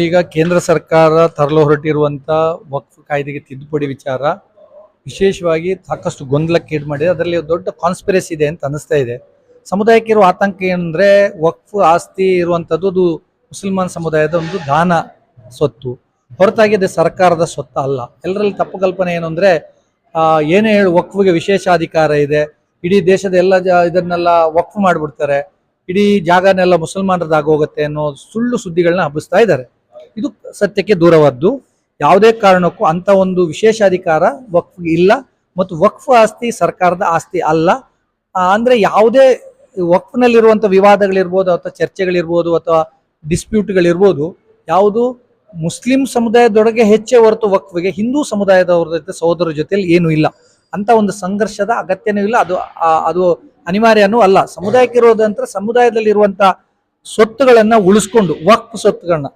ಈಗ ಕೇಂದ್ರ ಸರ್ಕಾರ ತರಲು ಹೊರಟಿರುವಂಥ ವಕ್ಫ್ ಕಾಯ್ದೆಗೆ ತಿದ್ದುಪಡಿ ವಿಚಾರ ವಿಶೇಷವಾಗಿ ಸಾಕಷ್ಟು ಗೊಂದಲಕ್ಕೀಡು ಮಾಡಿದೆ. ಅದರಲ್ಲಿ ದೊಡ್ಡ ಕಾನ್ಸ್ಪಿರಸಿ ಇದೆ ಅಂತ ಅನಿಸ್ತಾ ಇದೆ. ಸಮುದಾಯಕ್ಕೆ ಇರುವ ಆತಂಕ ಏನಂದರೆ, ವಕ್ಫ್ ಆಸ್ತಿ ಇರುವಂಥದ್ದು ಅದು ಮುಸಲ್ಮಾನ್ ಸಮುದಾಯದ ಒಂದು ದಾನ ಸ್ವತ್ತು, ಹೊರತಾಗಿ ಅದು ಸರ್ಕಾರದ ಸ್ವತ್ತು ಅಲ್ಲ. ಎಲ್ಲರಲ್ಲಿ ತಪ್ಪು ಕಲ್ಪನೆ ಏನು ಅಂದರೆ, ಏನೇ ಹೇಳಿ ವಕ್ಫ್ಗೆ ವಿಶೇಷ ಅಧಿಕಾರ ಇದೆ, ಇಡೀ ದೇಶದ ಎಲ್ಲ ಇದನ್ನೆಲ್ಲ ವಕ್ಫ್ ಮಾಡಿಬಿಡ್ತಾರೆ, ಇಡೀ ಜಾಗನೆಲ್ಲ ಮುಸಲ್ಮಾನರದಾಗ ಹೋಗುತ್ತೆ ಅನ್ನೋ ಸುಳ್ಳು ಸುದ್ದಿಗಳನ್ನ ಹಬ್ಬಿಸ್ತಾ ಇದ್ದಾರೆ. ಇದು ಸತ್ಯಕ್ಕೆ ದೂರವಾದ್ದು. ಯಾವುದೇ ಕಾರಣಕ್ಕೂ ಅಂತ ಒಂದು ವಿಶೇಷ ಅಧಿಕಾರ ವಕ್ಫ್ಗೆ ಇಲ್ಲ, ಮತ್ತು ವಕ್ಫ್ ಆಸ್ತಿ ಸರ್ಕಾರದ ಆಸ್ತಿ ಅಲ್ಲ. ಅಂದರೆ ಯಾವುದೇ ವಕ್ಫ್ನಲ್ಲಿರುವಂಥ ವಿವಾದಗಳಿರ್ಬೋದು, ಅಥವಾ ಚರ್ಚೆಗಳಿರ್ಬೋದು, ಅಥವಾ ಡಿಸ್ಪ್ಯೂಟ್ಗಳಿರ್ಬೋದು, ಯಾವುದು ಮುಸ್ಲಿಂ ಸಮುದಾಯದೊಳಗೆ ಹೆಚ್ಚೇ ಹೊರತು ವಕ್ಫ್ಗೆ ಹಿಂದೂ ಸಮುದಾಯದವ್ರ ಜೊತೆ ಸಹೋದರ ಜೊತೆಯಲ್ಲಿ ಏನೂ ಇಲ್ಲ. ಅಂತ ಒಂದು ಸಂಘರ್ಷದ ಅಗತ್ಯನೂ ಇಲ್ಲ, ಅದು ಅನಿವಾರ್ಯನೂ ಅಲ್ಲ. ಸಮುದಾಯಕ್ಕೆ ಇರೋದಂದ್ರೆ ಸಮುದಾಯದಲ್ಲಿರುವಂಥ ಸ್ವತ್ತುಗಳನ್ನು ಉಳಿಸ್ಕೊಂಡು, ವಕ್ಫ್ ಸ್ವತ್ತುಗಳನ್ನ